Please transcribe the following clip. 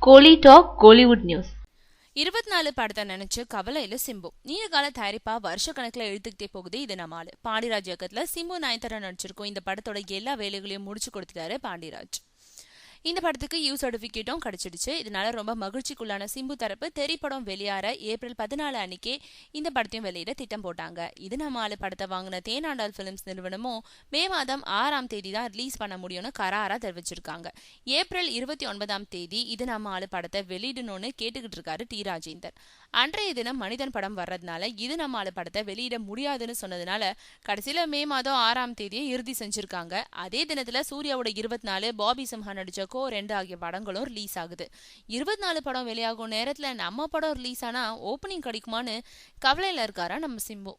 கோலி talk Kollywood news. 24 படத்தை நினைச்சு கவலையில சிம்பு. நீண்ட கால தயாரிப்பா வருஷ கணக்குல எழுத்துக்கிட்டே போகுது இது நம்மாலு. பாண்டிராஜ் இயக்கத்துல சிம்பு நயன்தாரா நடிச்சிருக்கும் இந்த படத்தோட எல்லா வேலைகளையும் முடிச்சு கொடுத்துட்டாரு பாண்டிராஜ். இந்த படத்துக்கு யூ சர்டிபிகேட்டும் கிடைச்சிடுச்சு. இதனால ரொம்ப மகிழ்ச்சிக்குள்ளான சிம்பு தரப்பு திரைப்படம் வெளியாற ஏப்ரல் 14 அன்னைக்கே இந்த படத்தையும் வெளியிட திட்டம் போட்டாங்க. இது நம்மாலு படத்தை வாங்கின தேனாண்டால் பிலிம்ஸ் நிறுவனமும் மே மாதம் 6ஆம் தேதி தான் ரிலீஸ் பண்ண முடியும்னு கராரா தெரிவிச்சிருக்காங்க. ஏப்ரல் 29ஆம் தேதி இது நம்மாலு படத்தை வெளியிடணும்னு கேட்டுக்கிட்டு இருக்காரு டி ராஜேந்தர். அன்றைய தினம் மனிதன் படம் வர்றதுனால இது நம்மாலு படத்தை வெளியிட முடியாதுன்னு சொன்னதுனால கடைசியில மே மாதம் 6ஆம் தேதியை இறுதி செஞ்சிருக்காங்க. அதே தினத்துல சூர்யாவோட 24, பாபி சிம்ஹா நடிச்ச கோ 2 ஆகிய படங்களும் ரிலீஸ் ஆகுது. 24 படம் வெளியாகும் நேரத்துல நம்ம படம் ரிலீஸ் ஆனா ஓப்பனிங் கிடைக்குமான்னு கவலையில இருக்காரா நம்ம சிம்பு.